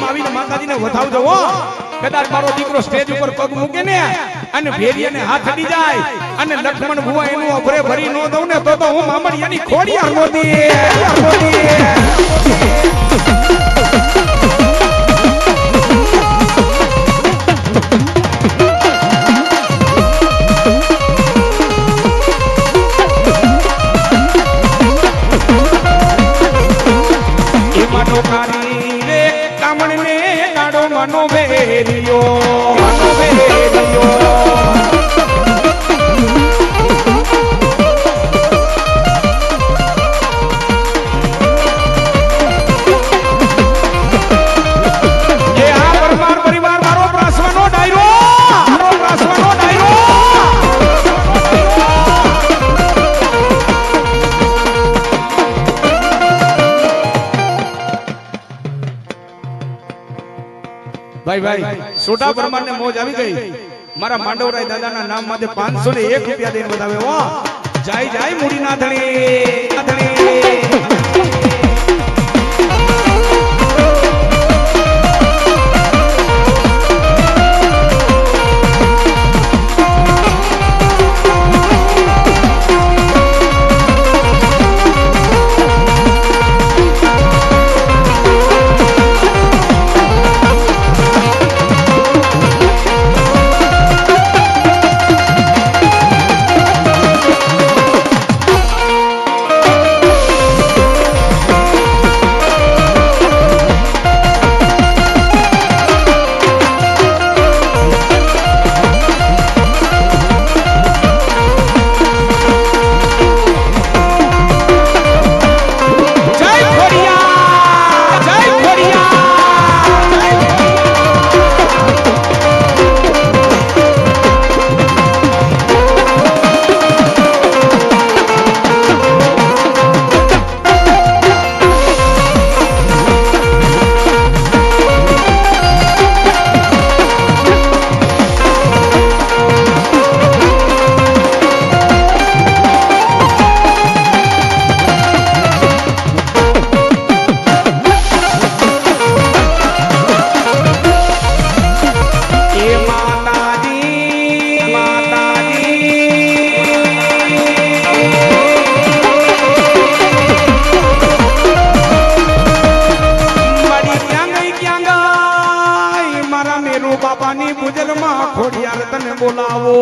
આવીને માતાજીને વધાવજો હો કદાચ મારો દીકરો સ્ટેજ ઉપર પગ મૂકે ને અને ભેરિયાને હાથ અડી જાય અને લક્ષ્મણ ભુવા એનું અભરે ભરી નો દઉં ને તો હું મામડિયાની ખોડિયાર મોદી મનો ભેરિયો ભાઈ સોટા પરમાર ને મોજ આવી ગઈ મારા માંડવરાય દાદાના નામ માટે 501 રૂપિયા દઈને બતાવે હો જાય જાય મૂડી ના ધણી બાપાની ગુજરમાં ખોડિયાર તને બોલાવો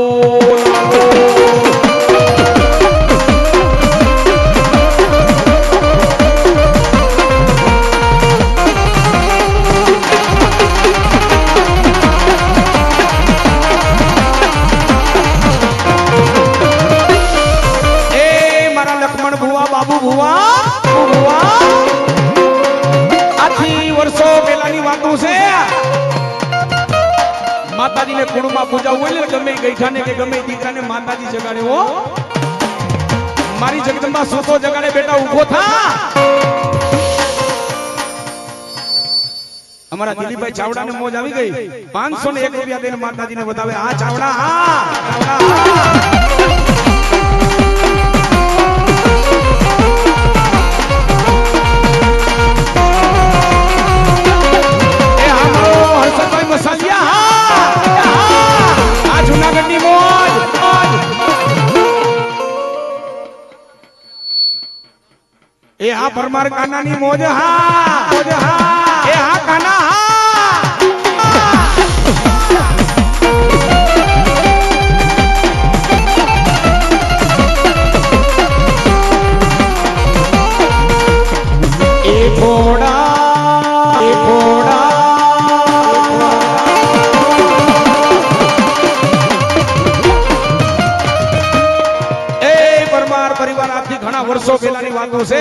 એ મારા લક્ષ્મણ ભુવા બાબુ ભુવા આથી વર્ષો પહેલાની વાતો છે માતાજી ને કુળમાં પૂજા હોય ને ગમે ગઈઠાને કે ગમે દીકરાને માતાજી જગાડે હો મારી જગદંબા સોતો જગાડે બેટા ઊભો થા અમારા દિલીપભાઈ ચાવડા ને મોજ આવી ગઈ 501 રૂપિયા દઈને માતાજી ને બતાવે આ ચાવડા હર્ષદભાઈ મસાલિયા જૂનાગઢની મોજ એ હા પરમાર કાનાની મોજ એ હા કાના એ ઘોડા વર્ષો પહેલાની વાતો છે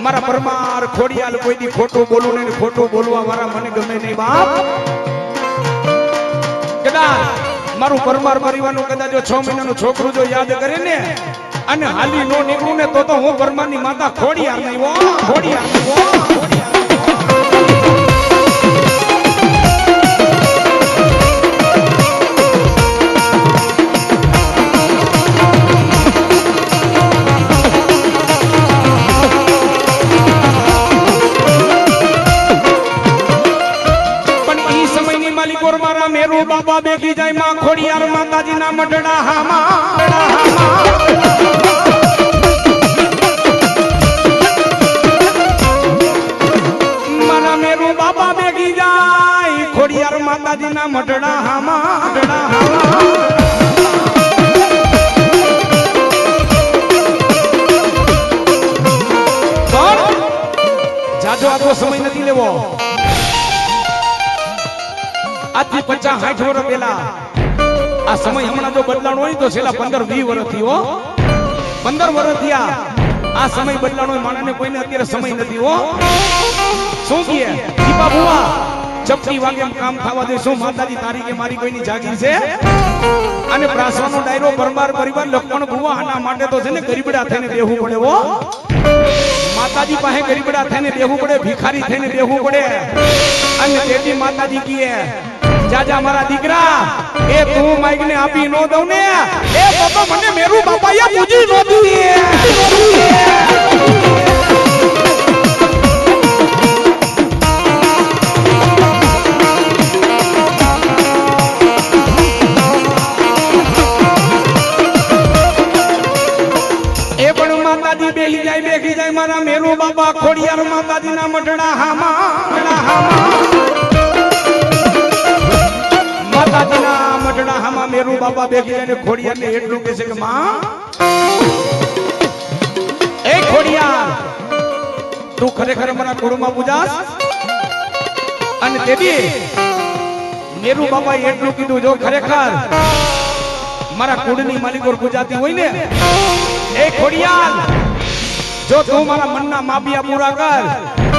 મારા પરમાર ખોડિયાલ કોઈથી ખોટું બોલવું નહીં ખોટું બોલવા વાળા મને ગમે નહીં બાપ કદાચ મારું પરમાર પરિવારનું કદાચ જો 6 મહિનાનું છોકરું જો યાદ કરે ને અને હાલી નો નીકળું ને તો હું પરમારની માતા ખોડિયાર નહીં હો ખોડિયાર મેરુ બાબા બેઠી જાય માં ખોડિયાર માતાજીના મઢડા હામાં મારા મેરુ બાબા બેઠી જાય ખોડિયાર માતાજીના મઢડા હામાં જાજો આટલો સમય નથી લેવો આજથી 50-60 વર્ષ પહેલા આ સમય હમણાં જો બદલાણો હોય તો છેલ્લા 15-20 વર્ષ થયો 15 વર્ષ થયા આ સમય બદલાણો હોય માણસને કોઈને અત્યારે સમય નથી હો શું કહે દીપા બુવા ચપટી વાગે કામ થવા દે શું માતાજી તારી કે મારી કોઈની જાગીર છે અને પ્રાસવાનો ડાયરો પરમાર પરિવાર લખમણ બુવા આના માટે તો છે ને ગરીબડા થઈને બેહવું પડે હો માતાજી પાસે ગરીબડા થઈને બેહવું પડે ભિખારી થઈને બેહવું પડે અને તેથી માતાજી કીએ જાજા મારા દીકરા એ તું માઈકને આપી નો દઉં ને એ બાપા મને મેરુ બાપાએ પૂજી નો દીધી એ પણ માતાજી બેહી જાય મારા મેરુ બાબા ખોડિયાર માતાજીના મઢડા હામાં માતાજીના મઢડા હામાં મેરુ બાબા બેઠી અને ખોડિયારને એટલું કહે છે કે માં એ ખોડિયાર તું ખરેખર મારા કુળમાં પૂજાસ અને તેથી મેરુ બાબાએ એટલું કીધું જો ખરેખર મારા કુળની માલિકો પૂજાતી હોય ને એ ખોડિયાર જો તું મારા મનના માપિયા પૂરા કર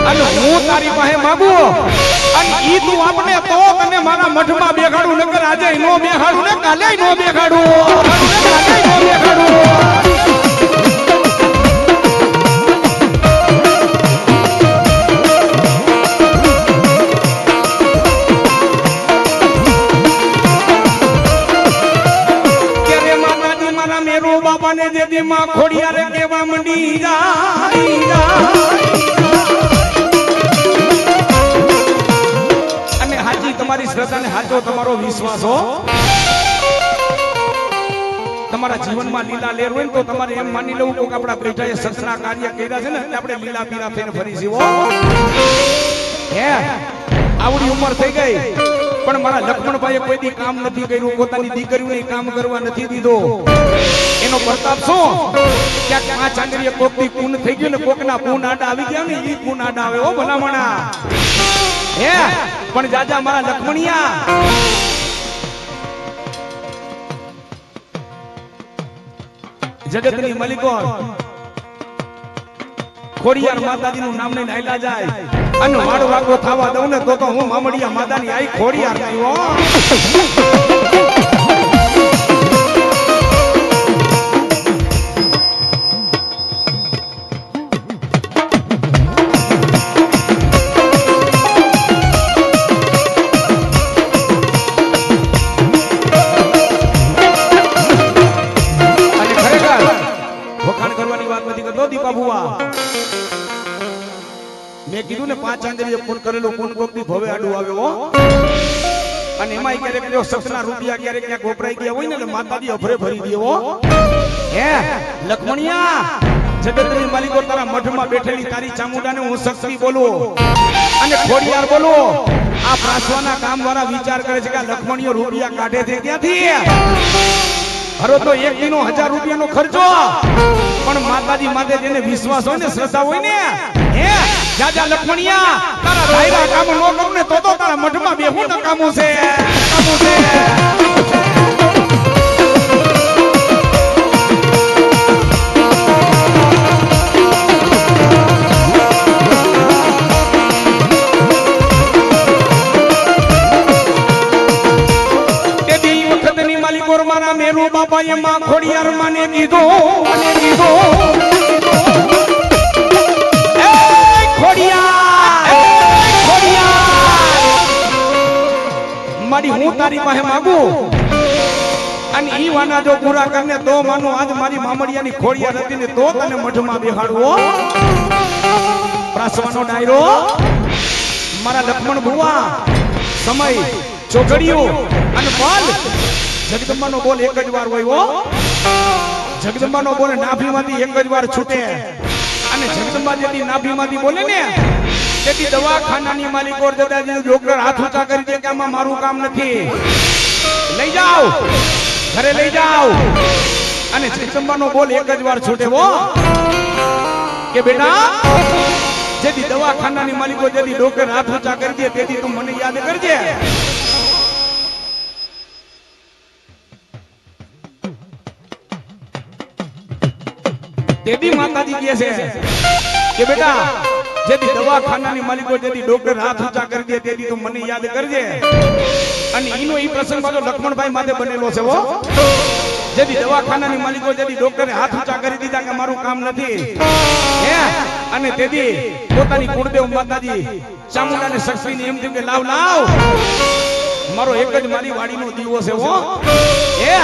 અને હું તારી પાસે માંગુ અને ઈ તું આપણે તો તને મારા મઠમાં બેગાડું નકર આજે નો બેગાડું ને કાલે નો બેગાડું ક્યારે માતાજી મારા મેરુ બાપાને જેથી માં ખોડિયારે કેવા મંડી જાય તમારી શ્રદ્ધાને હાચો તમારો વિશ્વાસ હો તમારા જીવનમાં લીલા લેર હોય તો તમારે એમ માની લેવું કે આપણા બેઠાએ સત્સના કાર્ય કર્યા છે ને એટલે આપણે લીલા પીરા થઈને ફરી જીવો હે આવડી ઉંમર થઈ ગઈ પણ મારા લક્ષ્મણભાઈએ કોઈ દી કામ નથી કર્યું પોતાની દીકરીઓને કામ કરવા નથી દીધો એનો પ્રતાપ શું ક્યાંક આ ચાંદરીએ કોકની પૂન થઈ ગયું ને કોકના પૂન આડા આવી ગયા ને ઈ પૂન આડા આવે હો ભલામણા હે પણ જાજા મારા લક્ષ્મણિયા જગતની મલિકો ખોડિયાર માતાજીનું નામ લઈને આયલા જાય અને વાડો વાગો થવા દઉં ને તો હું મામડિયા માતાની આઈ ખોડિયાર નહીં હો મેં કીધું ને 5 ચાંદરીએ ફોન કરેલો કોણ કોકની ભવે આડું આવ્યો અને એમાં ક્યારેક જો સસના રૂપિયા ક્યારેક ક્યાંક વપરાઈ ગયા હોય ને એટલે માતાજી અભરે ભરી દેવો હે લક્ષ્મણિયા જગતની માલિકો તારા મઠમાં બેઠેલી તારી ચામુંડાને હું શક્તિ બોલું અને ખોડિયાર બોલું આ પ્રાસવાના કામવાળા વિચાર કરે છે કે લક્ષ્મણીઓ રૂપિયા કાઢે છે ક્યાંથી હરો તો એક દિનો 1000 રૂપિયાનો ખર્ચો પણ માતાજી માથે જેને વિશ્વાસ હોય ને શ્રદ્ધા હોય ને હે જાજા લક્ષ્મણિયા તારા ધાયરા કામ નો કરું ને તો તારા મઠમાં બેહું નકામું છે મારા મેરુ બાપાએ માં ખોડિયાર મને કીધો મારી હું તારી પાસે માંગુ અને ઈ વાના જો પૂરા કરને તો માનો આજ મારી મામડિયાની ખોડિયાર હતી ને તો તને મઠમાં બેહાડવો પ્રાસવાનો ડાયરો મારા લક્ષ્મણ ભુવા સમય ચોઘડિયું અને બોલ જગદંબાનો બોલ એક જ વાર હોય હો જગદંબાનો બોલ નાભીમાંથી એક જ વાર છૂટે અને જગદંબા જેથી નાભીમાંથી બોલે ને તેથી દવાખાનાની માલિકો દાદાજી ડોક્ટર હાથ ઊંચા કરી દે કે આમાં મારું કામ નથી લઈ જાઓ ઘરે લઈ જાઓ અને જગદંબાનો બોલ એક જ વાર છૂટે હો કે બેટા જેથી દવાખાનાની માલિકો જેથી ડોક્ટર હાથ ઊંચા કરી દે તેથી તું મને યાદ કરજે તેથી માતાજી કહે છે કે બેટા જેથી દવાખાનાની માલિકો જેથી ડોક્ટર હાથ ઊંચા કરી દે તેથી તું મને યાદ કરજે અને ઈનો ઈ પ્રસંગ પાછો લક્ષ્મણભાઈ માથે બનેલો છે હો જેથી દવાખાનાની માલિકો જેથી ડોક્ટરે હાથ ઊંચા કરી દીધા કે મારું કામ નથી હે અને તેથી પોતાની કુળદેવ માતાજી ચામુંડાને શક્તિને એમ થયું કે લાવ લાવ મારો એક જ મારી વાડીનો દીવો છે હો હે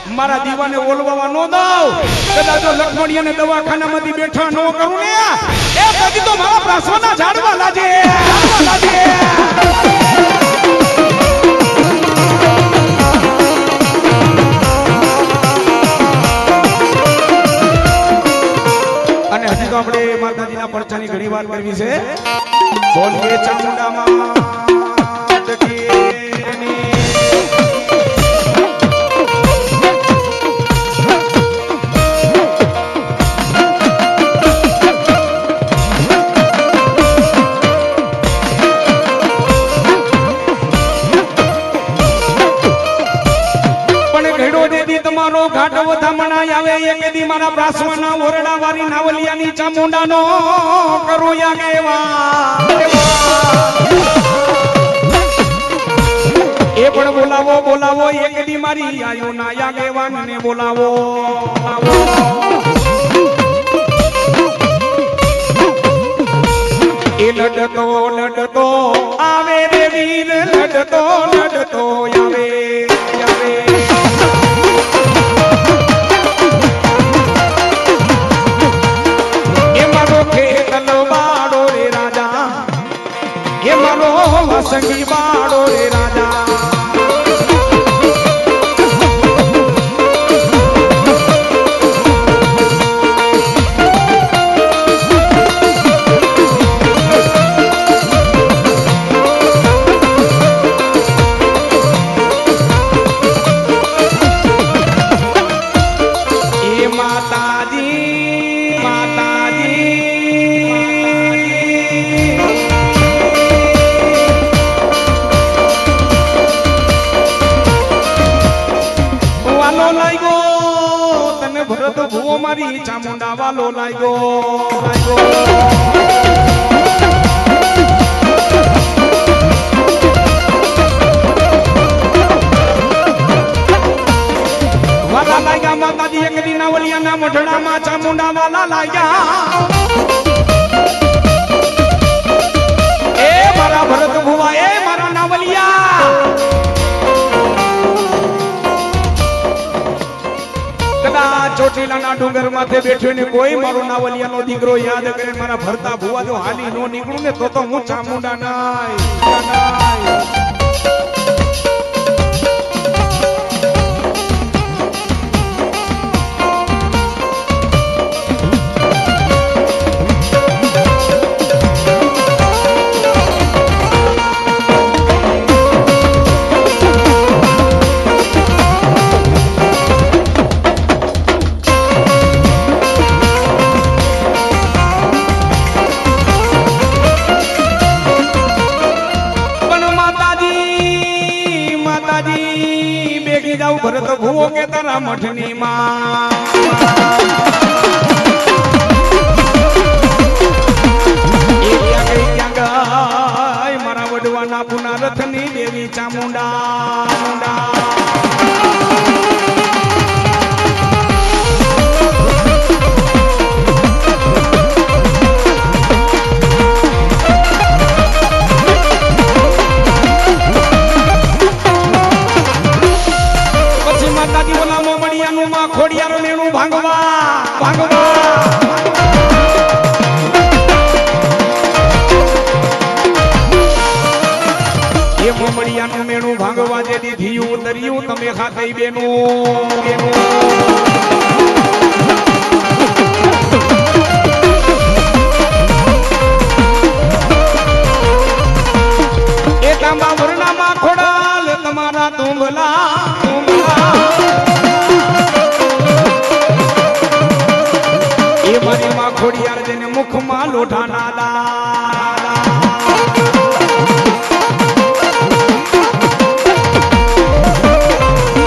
મારા દીવાને ઓલવાવા નો દઉં કદાચ જો લક્ષ્મણીયાને દવાખાનામાંથી બેઠા નો કરું ને એ પછી તો મારા પ્રાસવાના ઝાડવા લાજે અને હજી તો આપણે માતાજીના પરચાની ઘણી વાત કરવી છે બોલીએ ચામુંડા માત કી ઘાટ વધામણા આવે એકેદી મારા પ્રાસવાના ઓરડા વારી નાવલિયાની ચામુંડાનો કરું યાગેવા એ પણ બોલાવો બોલાવો એકેદી મારી આયો ના યાગેવાનને બોલાવો એ લડતો આવે રે વીર લડતો આવે સંગી બાળો રે રાજા એ માતાજી ભરત ભૂવો મારી ચામુંડા વાલો લાગ્યો વાલા લાગ્યા માતાજી એક દી નાવલિયાના મઢડામાં ચામુંડા વાલા લાગ્યા એ મારા ભરત ભૂવા એ મારા નાવલિયા ચોટીલાના ડુંગર માથે બેઠો ને કોઈ મારો નાવલિયાનો દીકરો યાદ કરે મારા ભરતા ભુવા જો હાલી નો નીકળું ને તો હું ચામુંડા નાય ભરત ભૂવો કે તારા મઠની માં ક્યાં ગાય મારા વડવાના પુના રથની દેવી ચામુંડા ખોડિયારો મેણું ભાંગવા એ મોમડિયાનું મેણું ભાંગવા જેથી થયું દરિયું તમે ખાતે બેનો એ તાંબા વરણામાં ખોડાલ તમારા તુંબલા એ મારી માં ખોડિયાર જેને મુખમાં લોઢા નાલા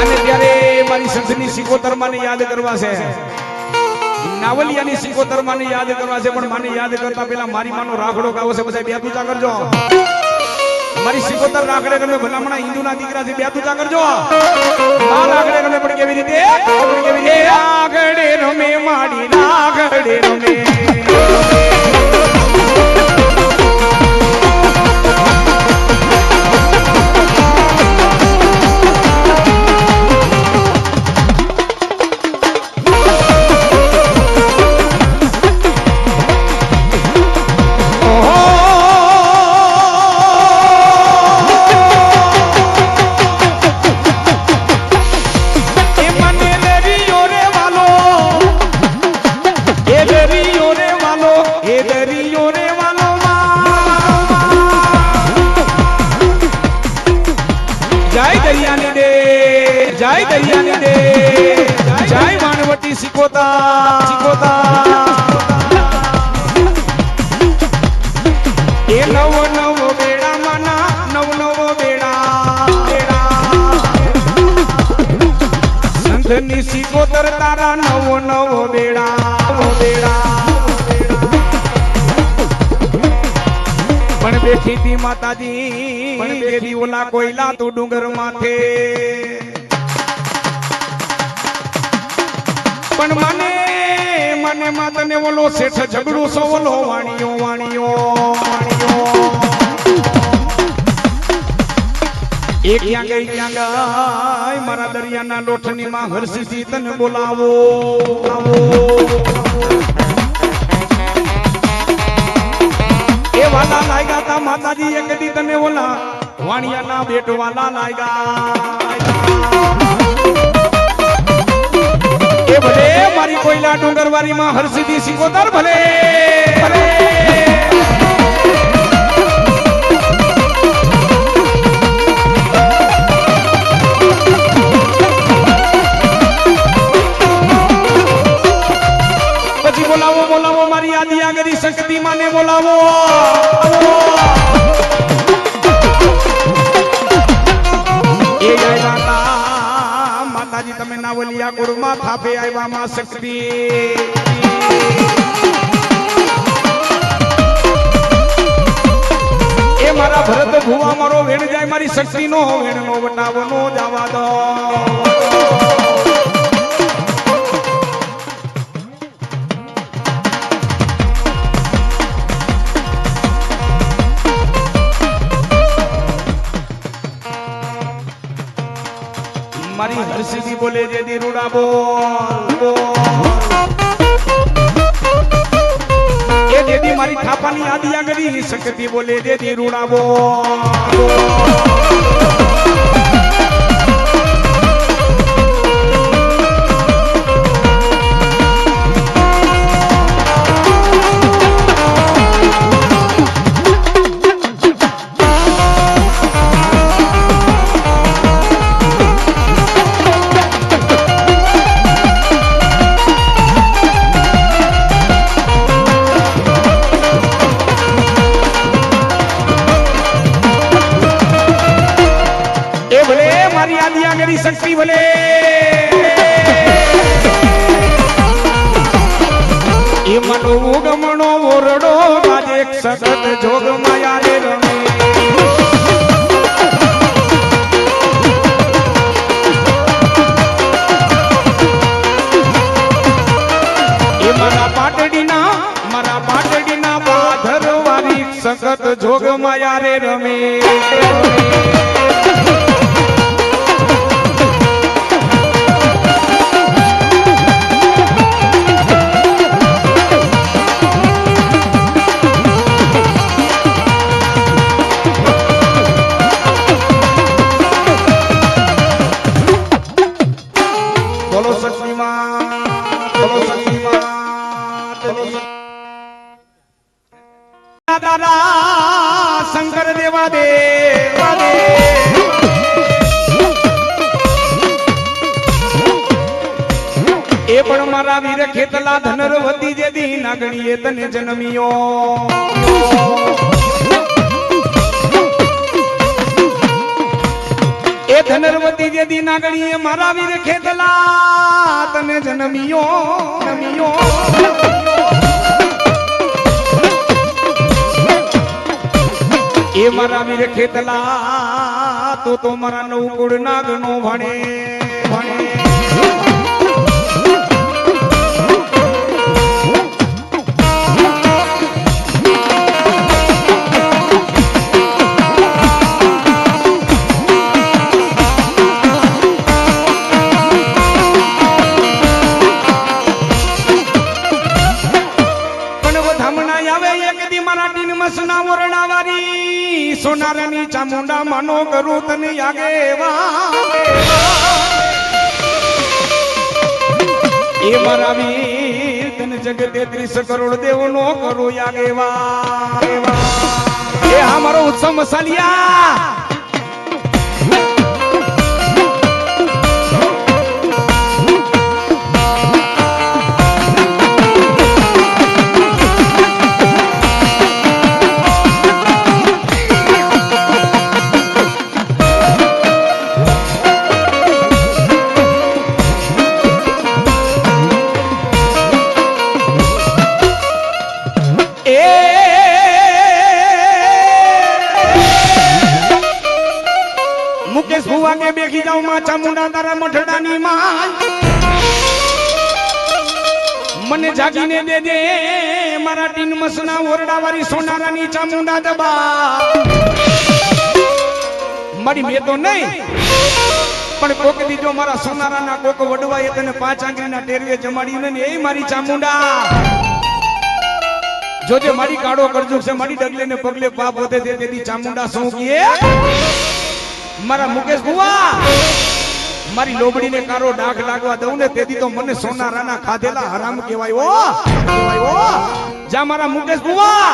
અને ત્યારે મારી સંતની સિકોતર માને યાદ કરવા છે નાવલિયાની સિકોતર માને યાદ કરવા છે પણ માને યાદ કરતા પહેલા મારી માનો રાખડો ગાવો છે બધા બે તુજા કરજો મારી સિકોતર રાખડે ગમે ભલામણા હિન્દુના દીકરા છે બે તુજા કરજો આ રાખડે ગમે પણ કેવી રીતે આગળે રમે માડી રાખડે રમે સિકોતર તારા નવો નવો બેડા પણ બેઠી તી માતાજી પણ બેઠી ઓલા કોયલા તું ડુંગર માથે પણ મને માતને ઓલો શેઠ ઝઘડું સો ઓલો વાણીયો એ ક્યાં ગઈ મારા દરિયાના લોઠની માં હર્ષથી તને બોલાવો એ વાલા લાગ્યા તા માતાજી એક દી તને ઓલા વાણિયાના બેટ વાલા લાગ્યા એ ભલે મારી કોયલા ડુંગરવારી માં હર્ષથી સિકોતર ભલે બોલાવો મારી આદિ આગરી શક્તિ માને બોલાવો એ આવ્યા માતાજી તમે નાવલિયા કુળમાં થાપે આવ્યા માં શક્તિ એ મારા ભરત ભુવા મારો વેણ જાય મારી શક્તિ નો વેણ નો વટાવો નો જવા દો મારી હર્ષિદી બોલે જે દીરુડા બોલ એ દેદી મારી થાપાની આદિયા ગરી શક્તિ બોલે જે દીરુડા બોલ શક્તિ ભલે એ મનો ગમણો ઓરડો આજે એક સતત જોગ માયા રે રમે એ મારા પાટડીના બાધરવારી સતત જોગ માયા રે રમે દેવા દે એ પણ મારા વીર ખેતલા ધનરવતી જેદી નાગણીએ તને જન્મ્યો એ ધનરવતી જેદી નાગણીએ મારા વીર ખેતલા તને જન્મ્યો એ મારા વીર ખેતલા તો મારા નવકુળ નાગનો ભણે સોનારાની ચામુંડા માનો કરું તને આગેવા એ મારા વીર તને જગતે 30 કરોડ દેવનો કરું આગેવા એ હા મારો ઉત્સવ મસાલિયા મુકેશ ભુવા કે બેખી જાઉં માં ચામુંડા તારા મઠડાની માં મને જાગીને દે દે મારા ટીન મસના ઓરડાવાળી સોનારાની ચામુંડા દબા મારી મેં તો નહીં પણ કોક દીજો મારા સોનારાના કોક વડવાએ તને 5 આંગળીના ટેરવે જમાડ્યું ને એ મારી ચામુંડા જોજે મારી કાળો કરજો છે મારી ડગલે ને પગલે પાપ વધે છે તેથી ચામુંડા શું કીએ મારા મુકેશ ભુવા મારી લોબડીને કારો ડાઘ લાગવા દઉં ને તેથી તો મને સોનારાના ખાધેલા હરામ કહેવાય જા મારા મુકેશ ભુવા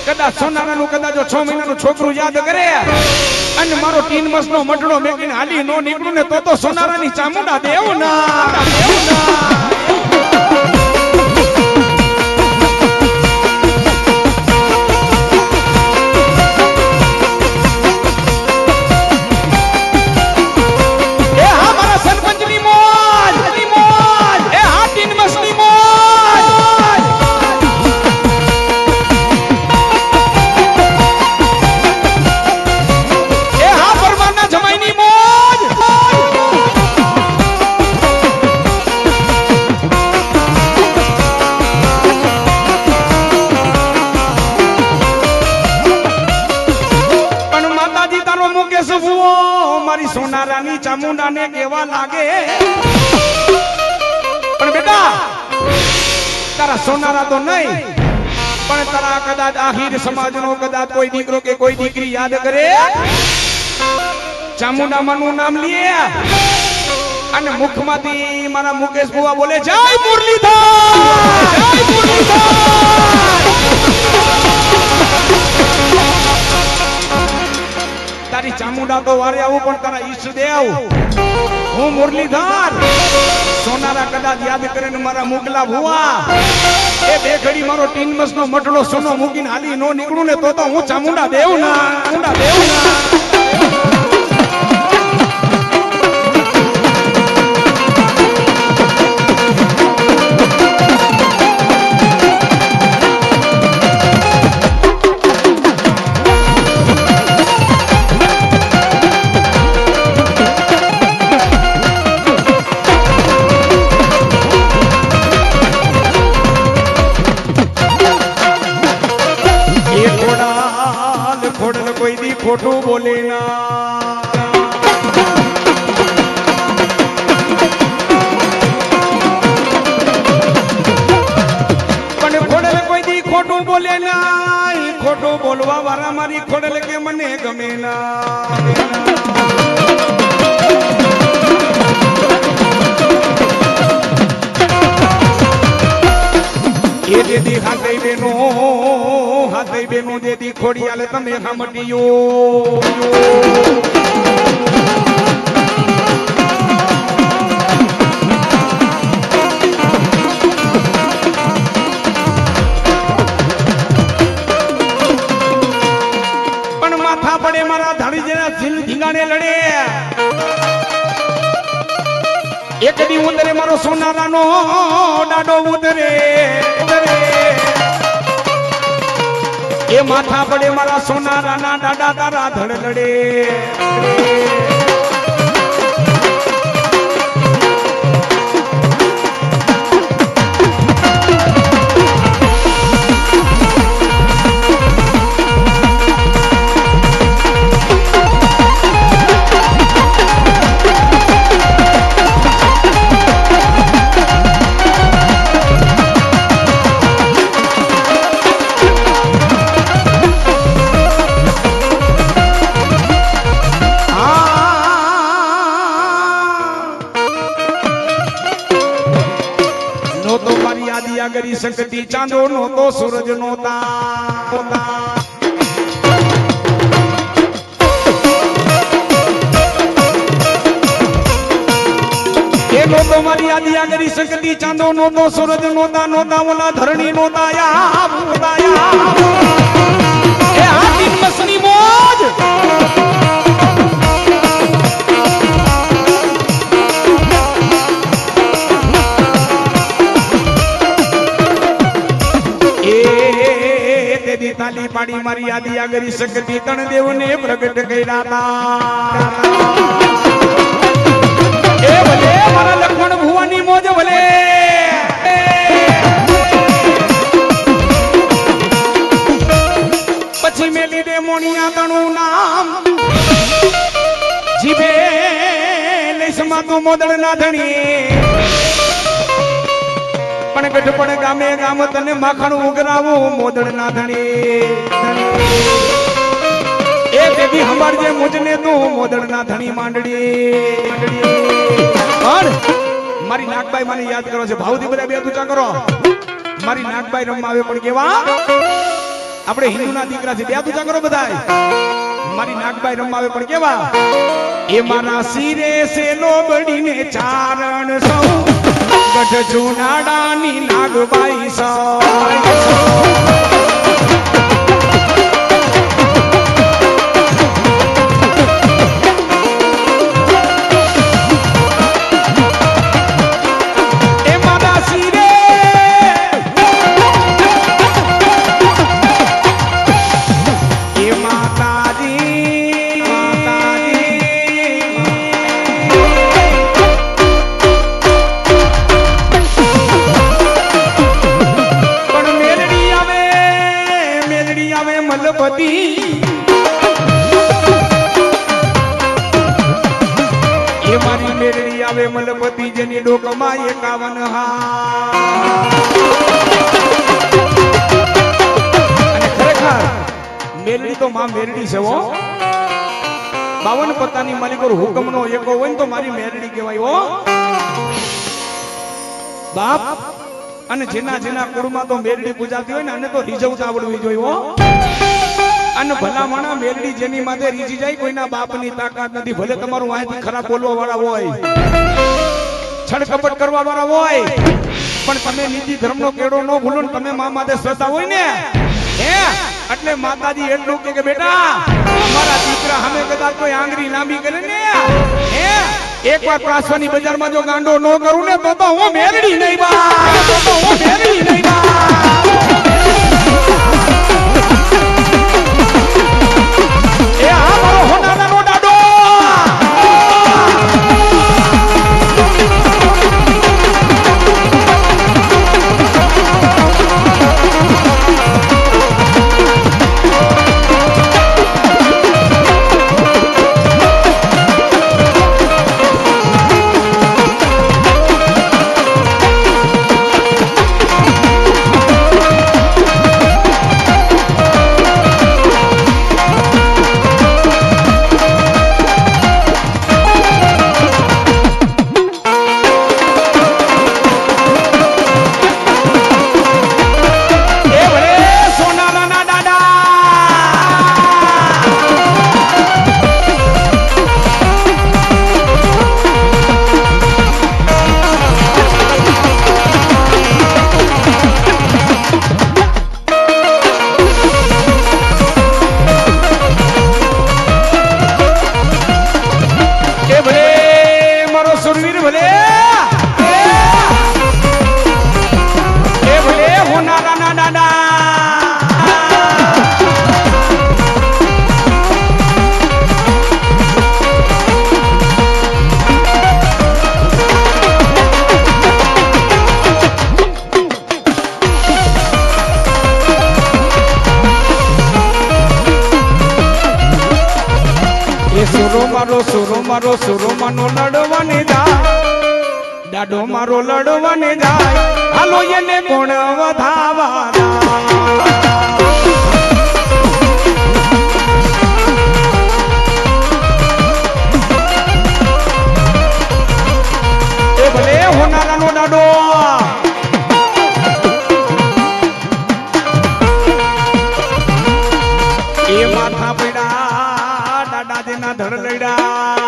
કદાચ સોનારાનું કદાચ 6 મહિનાનું છોકરું યાદ કરે અને મારો 3 માસનો મટડો મેકીને હાલી નો નીકળું ને તો સોનારાની ચામુંડા દેવ ના સોનારાની ચામુંડાને કેવા લાગે પણ બેટા તારા સોનારા તો નહીં પણ તારા કદાચ આહિર સમાજનો કદાચ કોઈ દીકરો કે કોઈ દીકરી યાદ કરે ચામુંડા માનું નામ લે અને મુખમાંથી મારા મુકેશ ભુવા બોલે જય મુરલીધર જય મુરલીધર તારી ચામુંડા તો વારે આવું પણ તારા ઈષ્ટદેવ હું મુરલીધર સોનારા કદાચ યાદ કરે ને મારા મુગલા ભુવા એ બે ઘડી મારો 3 માસનો મટડો સોનો મૂકીને હાલી નો નીકળું ને તો હું ચામુંડા દેવ ના ખોટું બોલે ના પણ ખોડલ કોઈ દી ખોટું બોલે ના ખોટું બોલવા વાળા મારી ખોડલ કે મને ગમે ના એ દીદી હાથે બેનો હાથે ભાઈ બેનો દેતી ખોડી આલે તમે હામટીયો પણ માથા પડે મારા ધાડી જેના જીલ ધીંગાણે લડે એક દી ઉતરે મારો સોનારાનો ડાડો ઉતરે એ માથા પડે મારા સોનારાના ડાડા તારા ધડ લડે કરી શકતી ચાંદો નો તો સૂરજ નો એનો તો મારી યાદી કરી શકતી ચાંદો નો તો સૂરજ નો ઓલા ધરણી નો દાયા એ હાથી મસની મોજ તાલી પાડી મારી યાદી આગરી શકતી તણ દેવને પ્રગટ કર્યા એ ભલે મારા લખમણ ભુવાની મોજ ભલે પછી મેલી દે મોણિયા તણું નામ જીભે લેસમાં તું મોદળ ના ધણી પણ ગઢપણ ગામે ગામ તને માખણ ઉગરાવું મોદળ ના ધણી એ દેવી હંભાળજે મુજને તું મોદળ ના ધણી માંડડી પણ મારી નાગબાઈ મને યાદ કરો છે ભાવથી બધા બે તુચા કરો મારી નાગબાઈ રમવા આવે પણ કેવા આપણે હિન્દુના દીકરા છે બે તુચા કરો બધાય મારી નાગબાઈ રમવા આવે પણ કેવા એ મારા શિરે સે લોબડીને ચારણ સૌ ગઢ જુનાડાની નાગબાઈ એ મારા શિરે એ માતાજી એ મારી મેરડી આવે મલપતિ જેની ડોકમાં 51 અને ખરેખર મેરડી તો માં મેરડી છે હો 52 પત્તાની માલિકો હુકમનો એકો હોય ને તો મારી મેરડી કહેવાય હો બાપ અને જેના જેના કુળમાં તો મેરડી પૂજાતી હોય ને અને તો રીઝવતા આવડવી જોઈએ હો અને ભલા માણા મેરડી જેની માથે રીજી જાય કોઈના બાપની તાકાત નથી ભલે તમારું વાંચી ખરાબ બોલવા વાળા હોય છડકપટ કરવા વાળા હોય પણ તમે નીતિ ધર્મનો કેડો ન ભૂલો ને તમે મા માથે શ્રદ્ધા હોય ને હે એટલે માતાજી એટલું કે બેટા અમારા દીકરા અમે કદાચ કોઈ આંગળી લાંબી કરે ને હે એકવાર પ્રાસવાની બજારમાં જો ગાંડો ન કરું ને તો હું મેરડી નહીં બા હું મેરડી નહીં બા એ આ મારો હોનાનો ડાડો મારો સુરો માનો લડવાને જાય દાડો મારો લડવાને જાય હાલો એને કોણ વધાવા એ ભલે હોનારાનો દાડો એ માથા પડ્યા દાદાજીના ધડ લડ્યા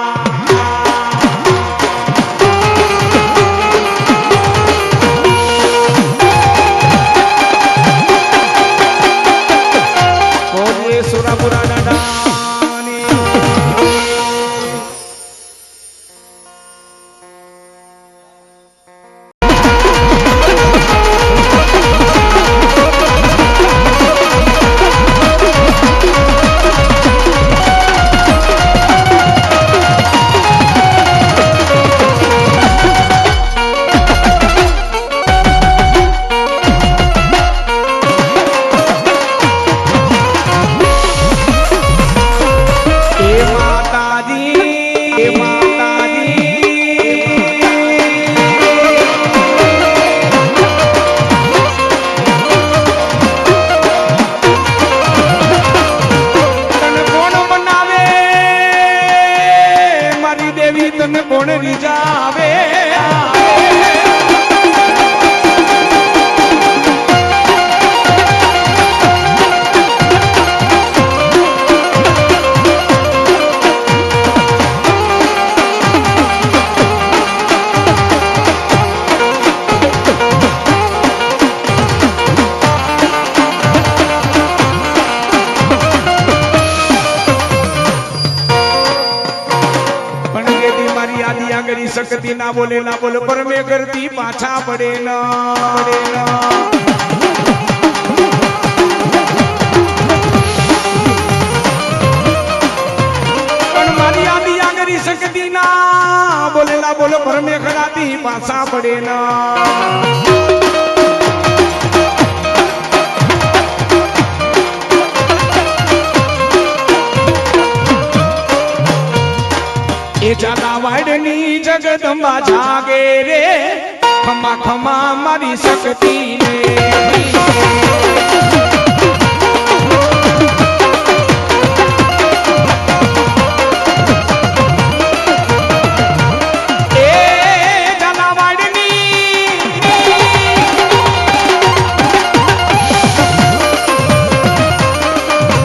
સુરાપુરા દાદાની તને કોણ રીઝાવે શકતી ના બોલે પર મેં કરતી પાછા પડે પણ મારી આદિ આગળ શકતી ના બોલે પર મેં કરાતી પાછા પડે એ ચાલા વાડની જગદંબા જાગે રે ખમા ખમા મારી શક્તિ ને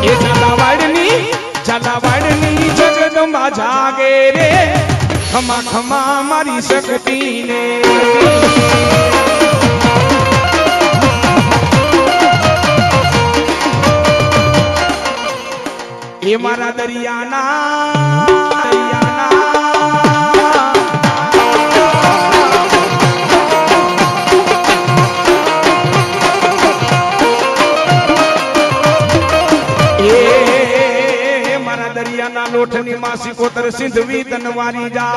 એ ચાલા વાડની જગદંબા જાગે રે ખમા ખમા મારી શક્તિ ને એ મારા દરિયાના દરિયાના લોઠની માસી કોતર સિંધવી તનવારી જા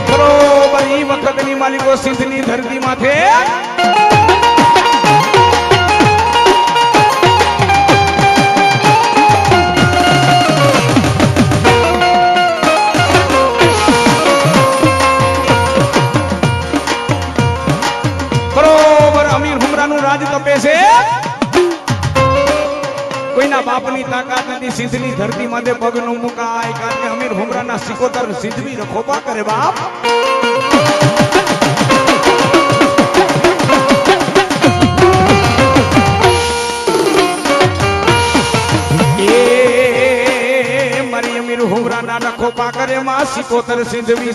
બરોબર ઈ વખતની માલિકો સિંધની ધરતી માથે કોઈના બાપની તાકાત નથી સિંધની ધરતી માથે પગ નો મુકાય કારણ કે અમીર હુમરાના સિકોતર સિંધવી રખોપા કરે બાપ એ મારી અમીર હુમરાના રખોપા કરે માં સિકોતર સિંધવી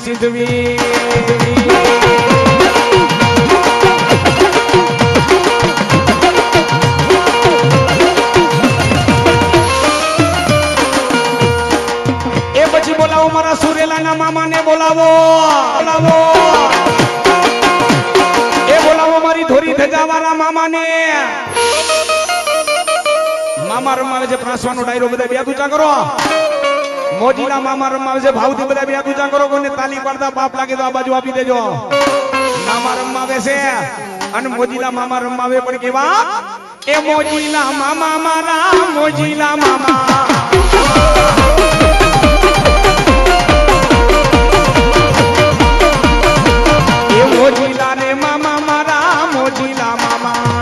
બોલાવો મારા સુરેલાના મામાને બોલાવો એ બોલાવો મારી ધોરી ધજાવાળા મામાને મામા રમાવે છે પ્રાસવાનો ડાયરો બધા બે ઊંચા કરો મોજીલા મામા રમવા છે ભાવથી બધા બે ઊંચા કરો કોને તાલી પાડતા પાપ લાગે તો આ બાજુ આપી દેજો મામા રમવા છે અને મોજીલા મામા રમવા પણ કેવા એ મોજીલા મામા મારા મોજીલા મામા એ મોજીલા રે મામા મારા મોજીલા મામા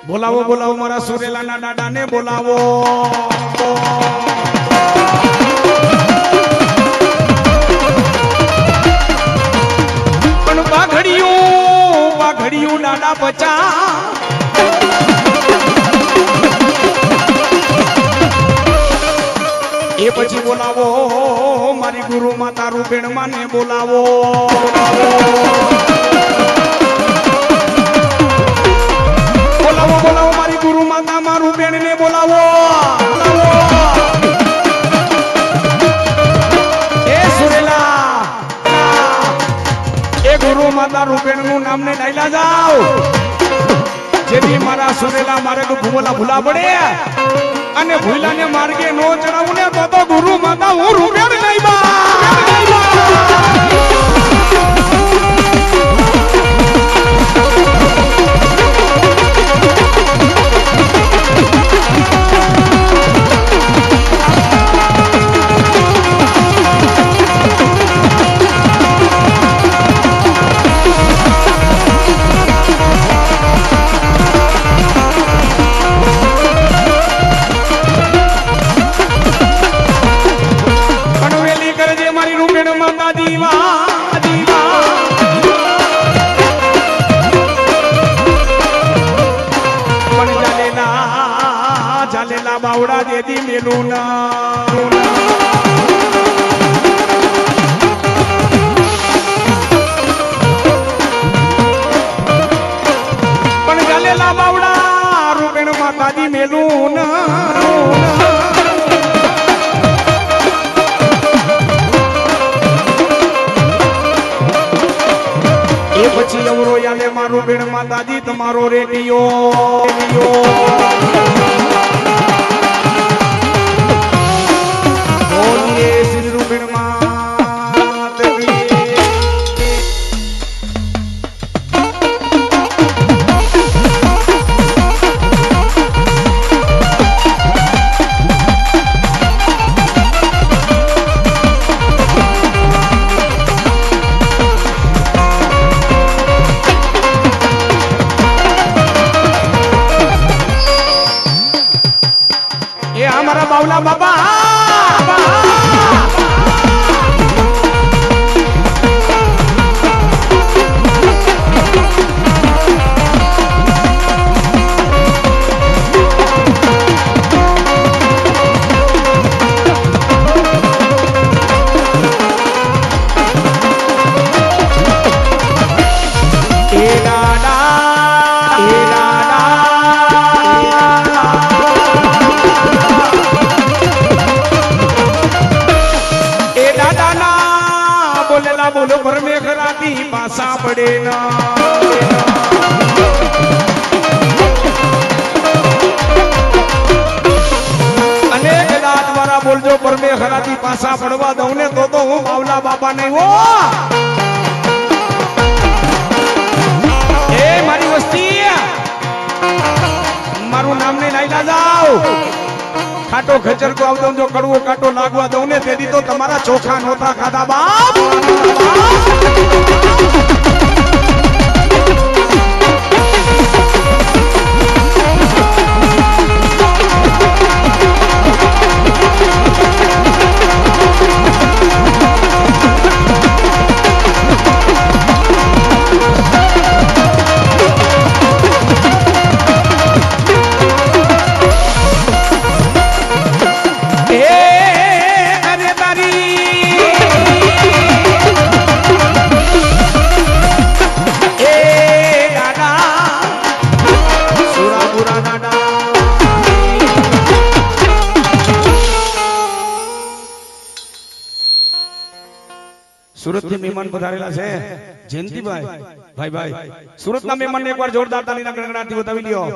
બોલાવો બોલાવો મારા સુરેલાના દાદાને બોલાવો પણ બાઘડિયું દાદા બચા એ પછી બોલાવો મારી ગુરુ માતા રૂપેણ માને બોલાવો બોલાવો બોલાવો મારી ગુરુ માતા મારું બેન ને બોલાવો એ સુરેલા એ ગુરુ માતા રૂપેણ નું નામ ને ડાયલા જાઓ જેથી મારા સુરેલા મારે ભૂલા પડે અને ભૂલાને માર્ગે નો ચડાવું ને તો ગુરુ માતા હું રૂપેણ નહીં બા બાવડા દેદી મેલું ના પણ ચાલેલા બાવડા રૂપેણ માતાજી મેલું ના એ પછી અવરો યાલે મારું બેણ માતાજી તમારો રેડિયો શ્રી રૂપેણ એ અમારા બાવલા બાબા બોલો પરમેશ્વરાથી પાસા પડે ના બોલજો પરમે હરાથી પાછા પડવા દઉં ને તો હું બાવલા બાપા નહીં હો એ મારી વસ્તી મારું નામ નહીં લાઈલા જાવ ખાટો ખચર કો આવ દઉં જો કડવો કાટો લાગવા દઉં ને તેથી તો તમારા ચોખા નોતા ખાધા બાપ સુરત થી મહેમાન પધારેલા છે જયંતિભાઈ ભાઈ ભાઈ સુરત ના મહેમાન ને એકવાર જોરદાર તાલીના ગણગણાટથી બતાવી લ્યો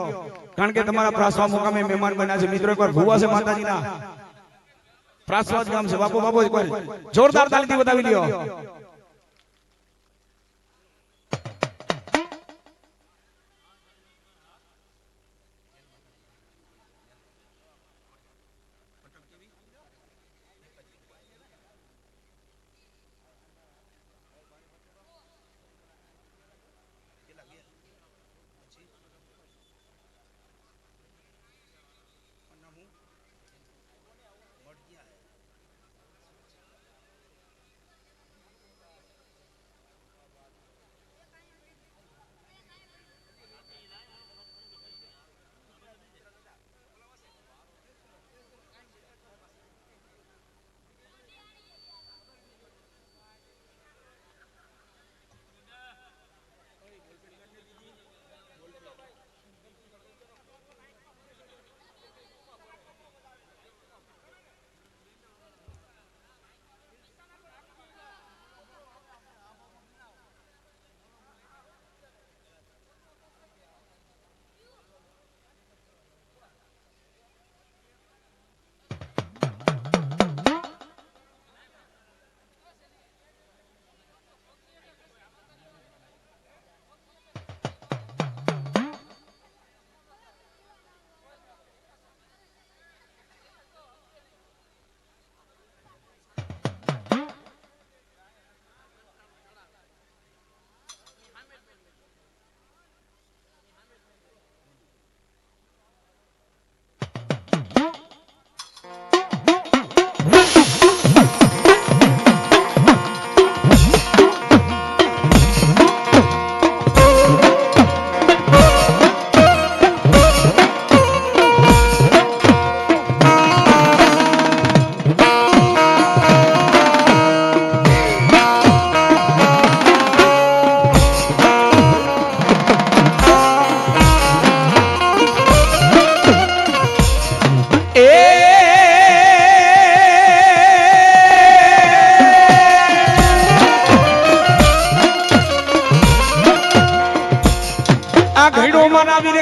કારણ કે તમારા પ્રાસવા મુકામે મહેમાન બન્યા છે મિત્રો એકવાર ભુવા છે માતાજીના પ્રાસવાદ ગામ છે બાપુ બાપુ એકવાર જોરદાર તાલીથી બતાવી લ્યો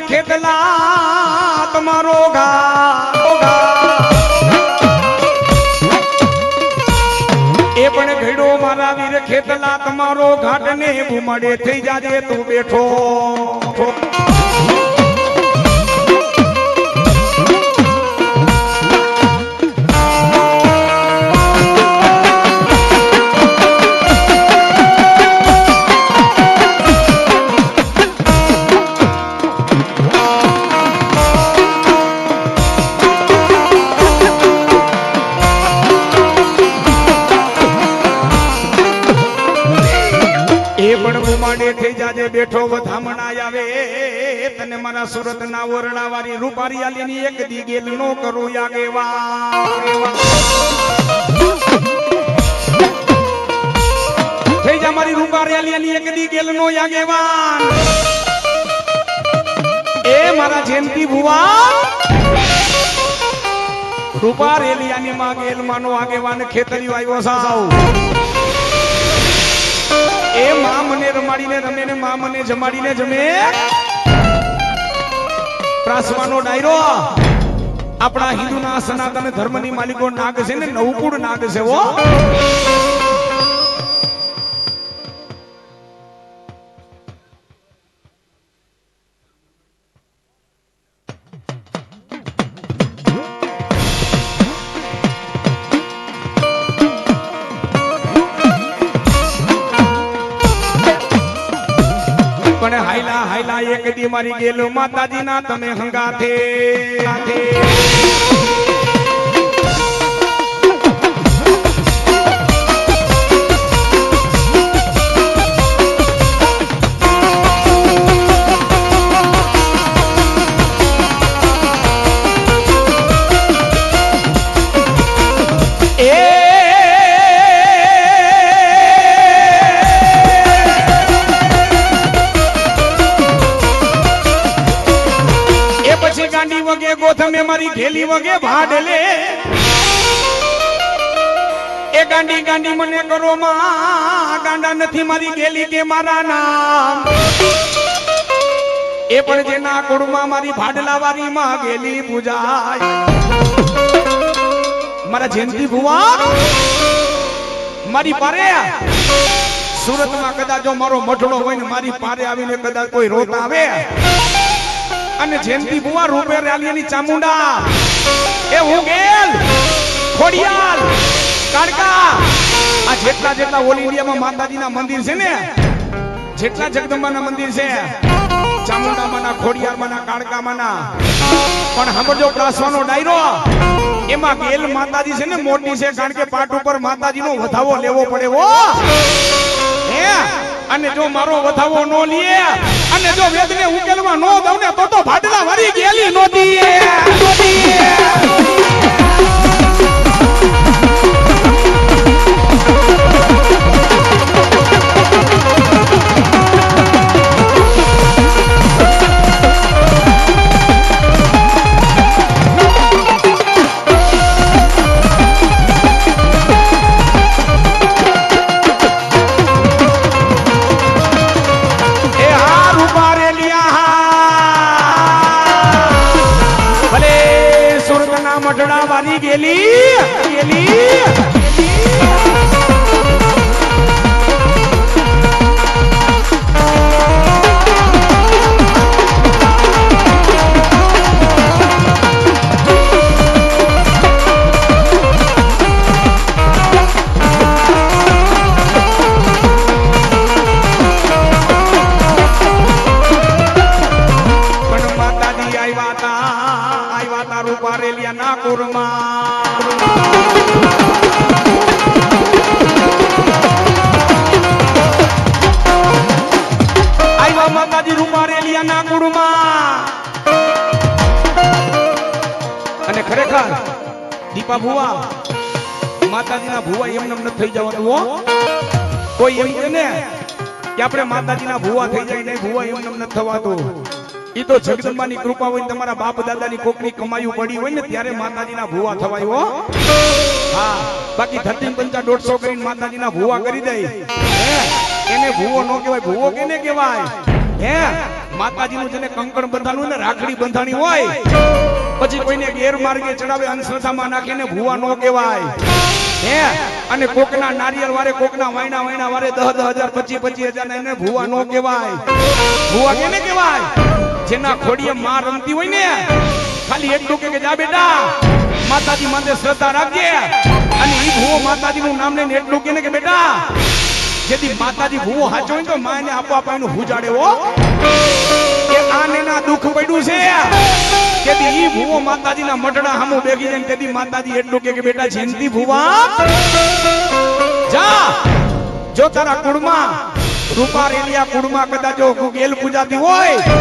ખેતલા તમારો એ પણ ઘડો મારા વીર ખેતલા તમારો ઘાટ ને ઘુમાડે થઈ જાજે તું બેઠો થઈ જાજે બેઠો વધામણા આવે તને મારા સુરત ના ઓરડા વાળી રૂપારી આલીની એક દી ગેલ નો કરું આગેવા થઈ જા મારી રૂપારી આલીની એક દી ગેલ નો આગેવાન એ મારા જયંતિ ભુવા રૂપારી આલીની માં ગેલ માનો આગેવાન ખેતરી આવ્યો સાવ એ માં મને રમાડીને રમે ને માં મને જમાડીને જમે પ્રાસવાનો ડાયરો આપણા હિન્દુના સનાતન ધર્મની માલિકો નાગ છે ને નવકુળ નાગ છે હો. પણ હાઈલા હાઈલા એક દી મારી ગેલો માતાજીના તમે હંગાથે ગાંડી વગે ગોથમે મારી ઘેલી વગે ભાડલે એ ગાંડી ગાંડી મને કરો માં ગાંડા નથી મારી ઘેલી કે મારા નામ એ પણ જેના કુળમાં મારી ભાડલા વારી માં ઘેલી પૂજાય મારા જયંતી ભુવા મારી પારે સુરતમાં કદાચ જો મારો મઠડો હોય ને મારી પારે આવીને કદાચ કોઈ રોત આવે અને જયંતી બુવા રૂપે રાલીની ચામુંડા એ હું ગેલ ખોડિયાલ કાળકા આ જેટલા જેટલા ઓલ ઇન્ડિયામાં માતાજીના મંદિર છે ને જેટલા જગદંબાના મંદિર છે ચામુંડામાંના ખોડિયાલમાંના કાળકામાંના પણ સાંભળજો પ્રાસવાનો ડાયરો એમાં ગેલ માતાજી છે ને મોટી છે કારણ કે પાટ ઉપર માતાજીનો વધાવો લેવો પડે હો હે અને જો મારો વધાવો નો લે અને જો વેદને ઉકેલવા નો દઉં ને તો ભાડલા વારી ગેલી નોતી મઢડા વારી ગેલી રૂપારેલિયા કુરમાં આવ્યા માતાજી રૂપારેલિયા કુરમાં અને ખરેખર દીપા ભુવા માતાજીના ભુવા એમને નથી થઈ જવાનું હો કોઈ એમ કે ને કે આપણે માતાજીના ભુવા થઈ જાય નહીં ભુવા એમને નથી થવાતું ઈ તો જગદંબાની કૃપા હોય તમારા બાપ દાદાની કોકની કમાયું પડી હોય ને ત્યારે માતાજીના ભુવા થવાય હો હા બાકી ધરતી પંચા 150 કરીને માતાજીના ભુવા કરી દે એને ભુવો નો કહેવાય ભુવો કેને કહેવાય હે માતાજીનું જેને કંકણ બંધાણું ને રાખડી બંધાણી હોય પછી કોઈને ગેરમાર્ગે ચડાવે અંધશ્રદ્ધામાં નાખીને ભુવા નો કહેવાય હે અને કોકના નારિયેળ વારે કોકના વાયણા વારે 10,000 25,000 એને ભુવા નો કહેવાય ભુવા કેને કહેવાય જેના ખોડીએ માં રમતી હોય ને ખાલી એટલું કે જા બેટા માતાજી માટે શ્રદ્ધા રાખજે અને ઈ ભુવો માતાજીનું નામ લઈને એટલું કે બેટા જેથી માતાજી ભુવો હાચો હોય તો માને આપવા પાઈનું ભૂજાડે હો કે આને ના દુખ પડ્યું છે કેદી ઈ ભુવો માતાજીના મઢડા સામુ બેગી જાય તેથી માતાજી એટલું કે બેટા જયંતી ભુવા જા જો તારા કુળમાં રૂપારેલિયા કુળમાં કદાચ જો ગેલ પૂજાતી હોય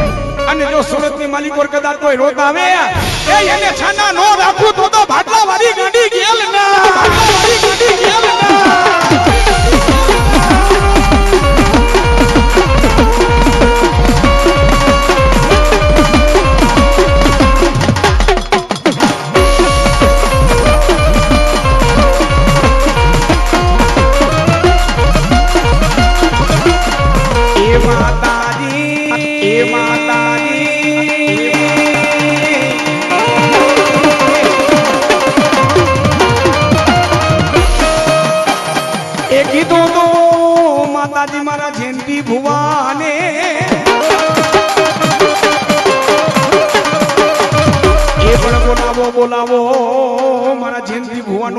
અને જો સુરતની માલિકો કદાચ કોઈ રોત આવે એ એને છાના નો રાખું તો ભાટલા વાળી ગાડી ગેલ ના માતાજી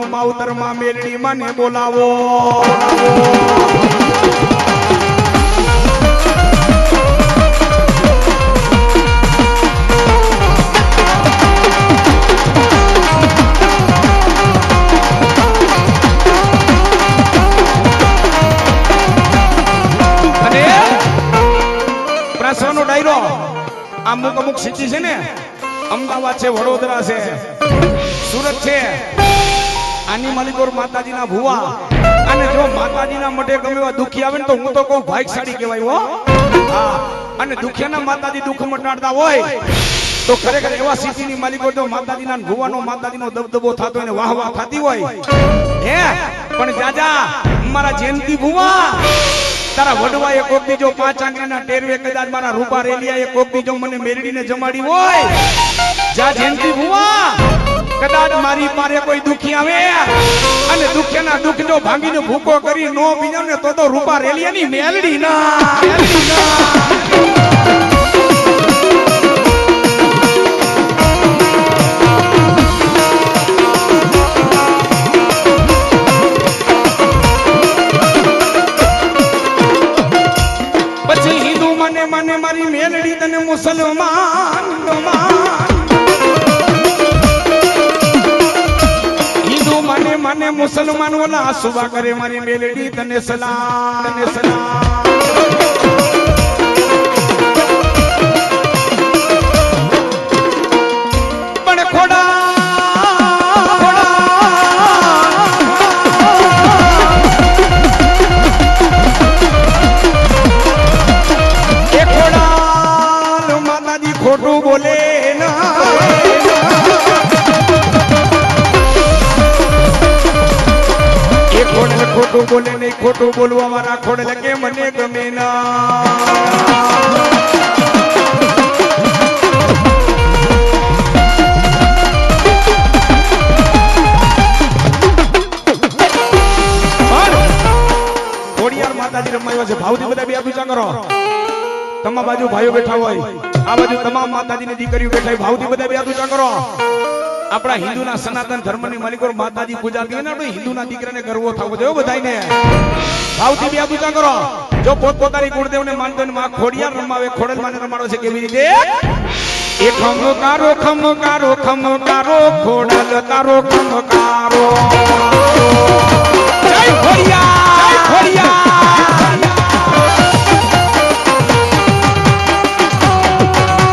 માવતર માં મેલડી મને બોલાવો પ્રશ્નનો ડાયરો અમુક અમુક સિટી છે ને અમદાવાદ છે વડોદરા છે સુરત છે આની માલિકોર માતાજીના ભુવા અને જો માતાજીના મઢે ગમે એવા દુખી આવે ને તો હું તો કહું ભાગ્યશાળી કહેવાય હો હા અને દુખિયાના માતાજી દુઃખ મટાડતા હોય તો ખરેખર એવા સિટીની માલિકો જો માતાજીના ભુવાનો માતાજીનો દબદબો થતો હોય ને વાહ વાહ થતી હોય હે પણ જાજા મારા જયંતિ ભુવા તારા વડવા એક કોક જો 5 આંગળીના ટેરવે કદાચ મારા રૂપા રેલિયા એક કોક જો મને મેરડીને જમાડી હોય જા જયંતિ ભુવા કદાચ મારી પારે કોઈ દુખી આવે અને દુખના દુખ જો ભાંગીને ભૂકો કરી નો પીજો ને તો રૂપા રેલિયાની મેલડી ના પછી હિન્દુ મને મને મારી મેલડી તને મુસલમાન મને મુસલમાન ઓલા સુબા કરે મારી મેલડી તને સલામ પણ ખોડા એ ખોડા માતાજી ખોટું બોલે ના ખોટું બોલે નહીં ખોટું બોલવા વાળા ખોડે કે મને ગમે ના ખોડિયાર માતાજી રમાયો છે ભાવથી બધા બે પૂજા કરો તમામ બાજુ ભાઈઓ બેઠા હોય આ બાજુ તમામ માતાજીની દીકરીઓ બેઠા હોય ભાવથી બધા બે પૂજા કરો આપણા હિન્દુના સનાતન ધર્મની માલિકો માતાજી પૂજા કરે ને આપણે હિન્દુના દીકરાને ગર્વ થવો જોઈએ બધાને ભાવથી બે પૂજા કરો જો પોતપોતાની કુળદેવને માનતો ને માં ખોડિયાર રમાવે ખોડલ માને રમાડો છે કેવી રીતે એ ખમકારો ખમકારો ખમકારો ખોડલ તારો ખમકારો જય ખોડિયાર જય ખોડિયાર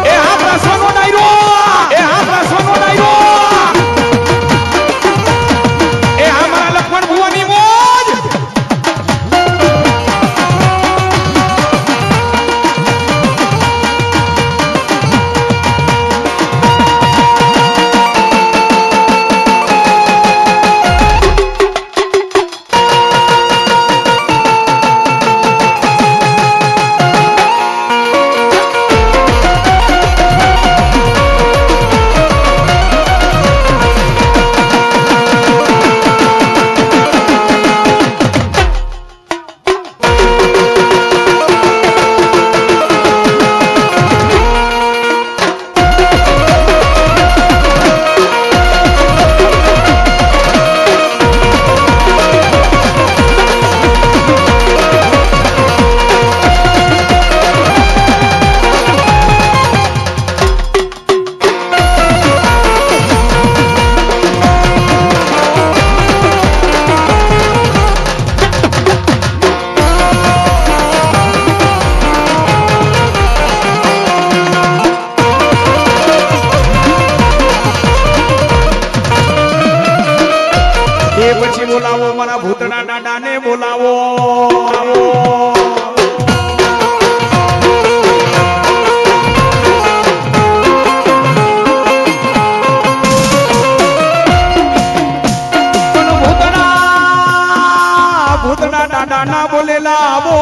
એ આ પ્રશ્નનો ડાયરો એ આ પ્રશ્નનો ડાયરો બોલાવો મારા ભૂતના દાદાને બોલાવો ભૂતના દાદાના બોલેલા આવો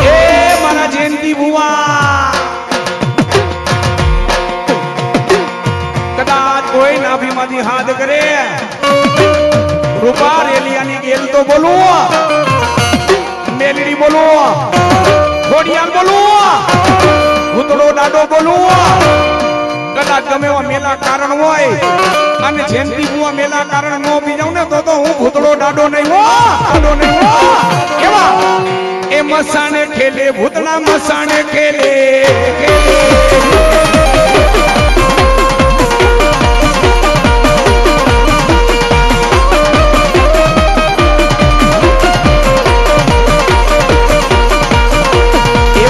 એ મારા જયંતિ ભુવા કોઈ નાભીમાંથી હાથ કરે રૂપા રેલિયાની ગેલ તો બોલું મેલડી બોલું ખોડિયાર બોલું ભૂતળો દાડો બોલું કદાચ ગમે એવા મેલા કારણ હોય અને જયંતિ બુઆ મેલા કારણ નો બી જાઉં ને તો હું ભૂતળો દાડો નહીં હો, દાડો નહીં હો. કેવા એ મસાણે ખેલે ભૂતળા મસાણે ખેલે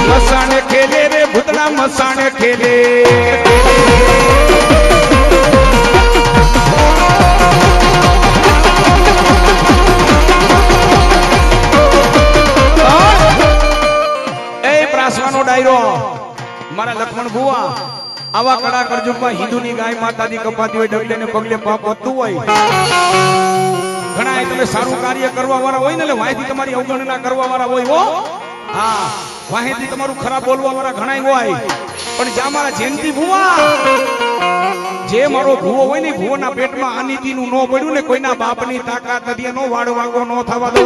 મસાણે ખેલે રે ભૂતળા મસાણે ખેલે. એ પ્રાસવાનો ડાયરો મારા લક્ષ્મણ ભુવા આવા કડા કરજુગમાં હિન્દુની ગાય માતાજી કપાતી હોય ડગલે ને પગલે પાપ વધતું હોય. ઘણા તમે સારું કાર્ય કરવા વાળા હોય ને એટલે વાયથી તમારી અવગણના કરવા વાળા હોય હો. હા વાહેથી તમારું ખરાબ બોલવા વાળા ઘણા હોય પણ જ્યાં મારા જયંતિ ભુવા જે મારો ભુવો હોય ને ભુવોના પેટમાં અનિતિનું નો પડ્યું ને કોઈના બાપની તાકાત નથી નો વાડ વાગો નો થવા દો.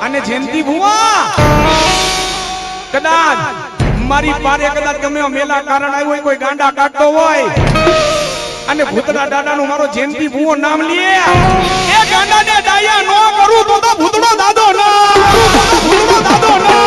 અને જયંતિ ભુવા કદાચ મારી પારે કદાચ ગમે મેલા કારણ આવ્યું હોય કોઈ ગાંડા કાઢતો હોય અને ભૂતડા દાદાનું મારો જયંતિ ભુવો નામ લે એ ગાંડાને ડાયા નો કરું તો ભૂતડો દાદો ના ભૂતડો દાદો ના.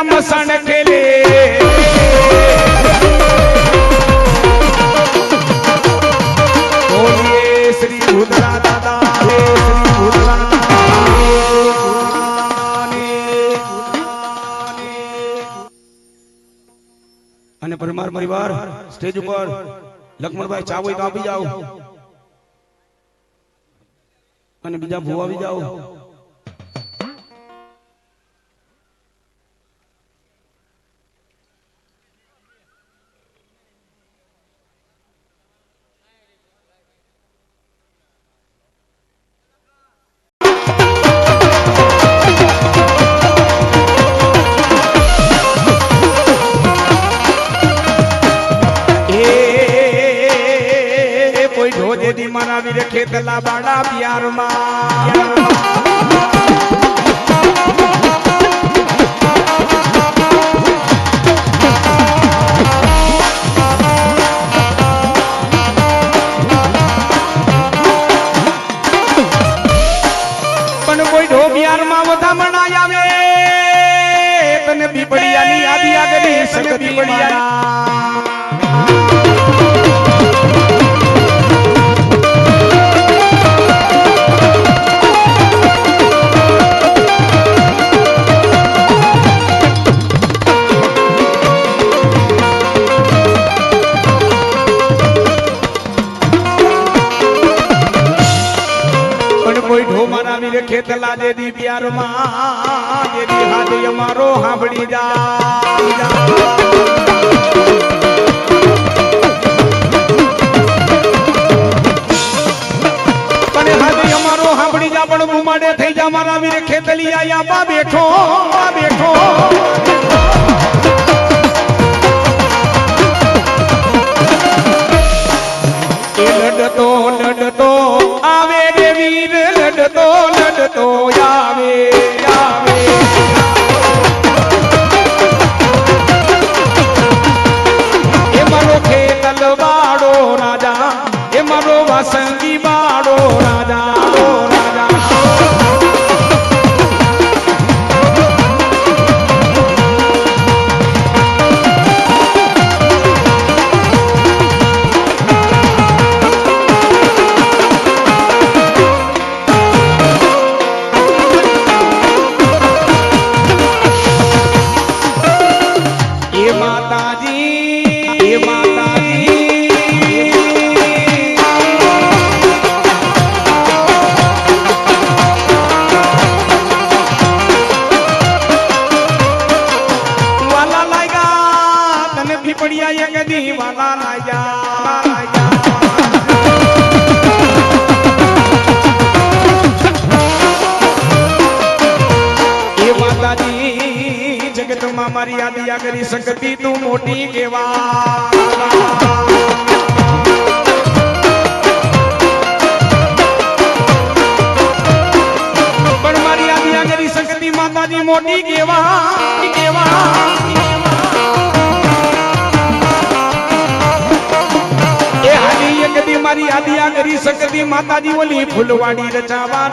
મસાણે ખેલે બોલીએ શ્રી ભૂતળા દાદા હે શ્રી ભૂતળા અને પરમાર પરિવાર સ્ટેજ ઉપર લક્ષ્મણભાઈ ચા હોય તો આપી જાઓ અને બીજા ભૂવા આવી જાઓ. મારા વીર ખેતલા બાડા બિહારમાં પણ કોઈ ઢો બિહારમાં વધામણ આવે તને બીપડિયાની આદિ આગળ સંગ બીપડિયા ખેતલા દેદી પ્યારમાં દેદી હાથ અમારો સાંભળી જા પણ હાથ અમારો સાંભળી જા પણ બુમાડે થઈ જા મારા વીર ખેતલી આયા બા બેઠો લડતો આવે રે વીર લડતો આવે એ મારો ખેતલ બાળો રાજા એ મારો વાસંગી બાળો રાજા રણમાં મારી યાદી કરી શકતી તું મોટી કેવા પણ મારી યાદી કરી શકતી માતાજી મોટી કેવા એ હાલી એક દી મારી યાદી કરી શકતી માતાજી ઓલી ફૂલવાડી રચાવા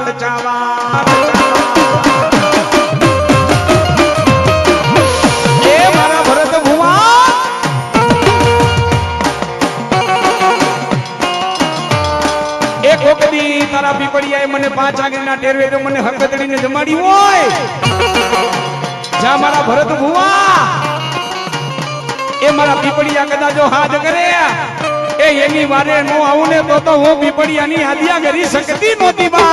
તારા પીપળિયાએ મને 5 આગળના ટેરવે તો મને હકતડીને જમાડી હોય જા મારા ભરત ભુવા એ મારા પીપળિયા કદાચ જો હાથ કરે એ એની વારે નો આવું ને તો હું પીપળિયાની હાદિયા કરી શકતી નહોતી બા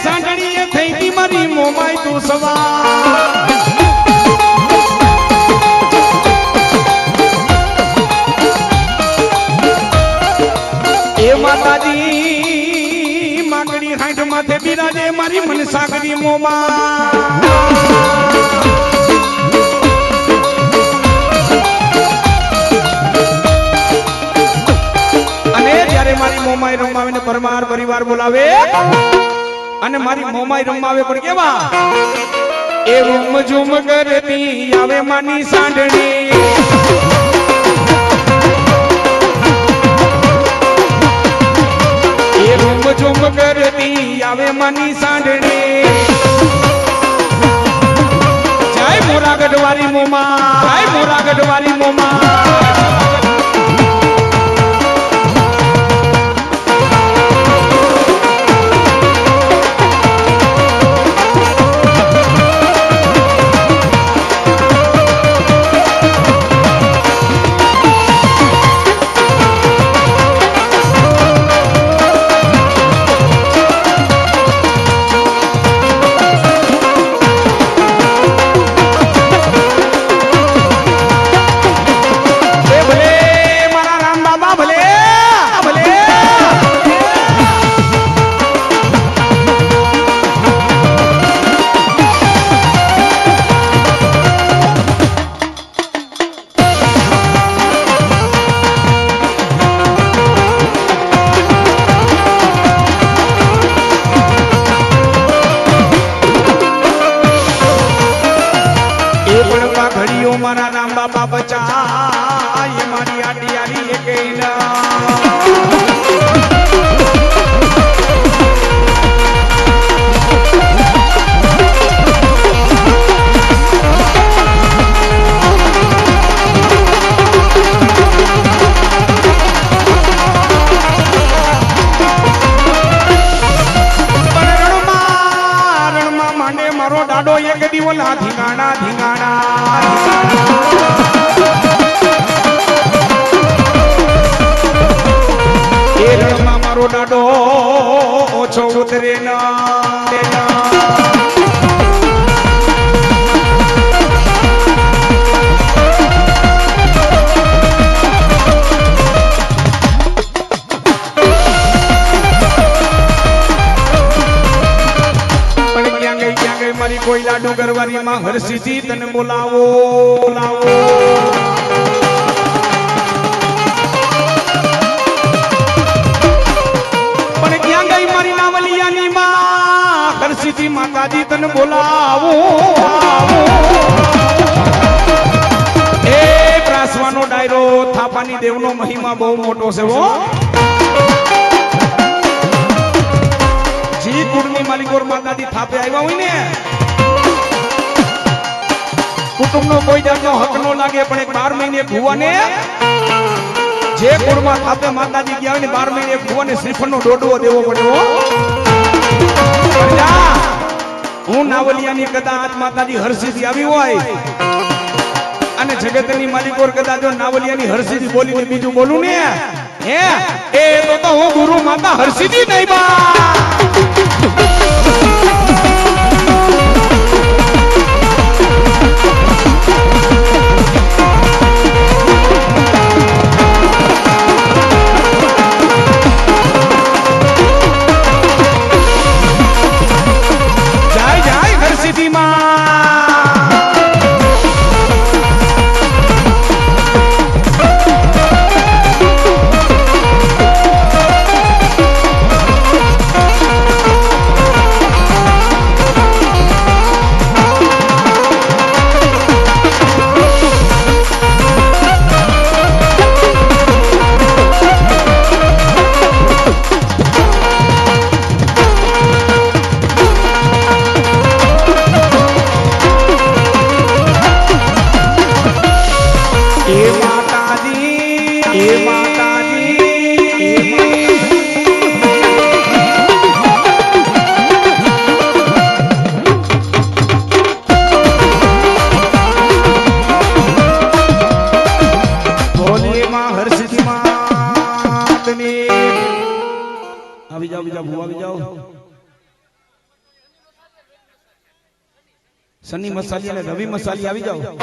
સાંઢણીએ થઈ મારી મોમાઈ તું સવા એ માતાજી માગણી હાંઠ માથે બિરાજે મારી મનસાગરી મોમા મારી મોમાઈ રમાવીને પરમાર પરિવાર બોલાવે અને મારી મોમાઈ રમાવે પણ કેવા એ રૂમ ઝૂમ કરતી આવે માની સાંઢણી એ રૂમ ઝૂમ કરતી આવે માની સાંઢણી જય મોરાગઢ વાળી મોમા મારા રામ બાબા બચાય મારી આડી આડી એકઈના રણમાં માંડે મારો દાડો એક દીવલા ધીંગાણા રણમાં મારો દાડો મારી કોઈલા ડુંગરવારી માં હરસિદ્ધિ તને બોલાવો બોલાવો પણ ક્યાં ગઈ મારી નાવલિયાની માં હરસિદ્ધિ માતાજી તને બોલાવો એ પ્રાસવાનો ડાયરો થાપાની દેવનો મહિમા બહુ મોટો છે હો જી કુળની માલિકોર માતાજી થાપે આવ્યા હોય ને કુટુંબનો કોઈ જાતનો હક નો લાગે પણ એક 12 મહિને ભુવાને જે કુળમાં થાપે માતાજી ગયા હોય ને 12 મહિને ભુવાને શ્રીફળનો ડોડવો દેવો પડ્યો હું નાવલિયાની કદાચ માતાજી હરસિદ્ધિ આવી હોય અને જગતની માલિકોર કદાચ જો નાવલિયાની હરસિદ્ધિ બોલીને બીજું બોલું ને એ તો હું ગુરુ માતા હરસિદ્ધિ નહીં બા સની મસાલી અને રવિ મસાલી આવી જાઓ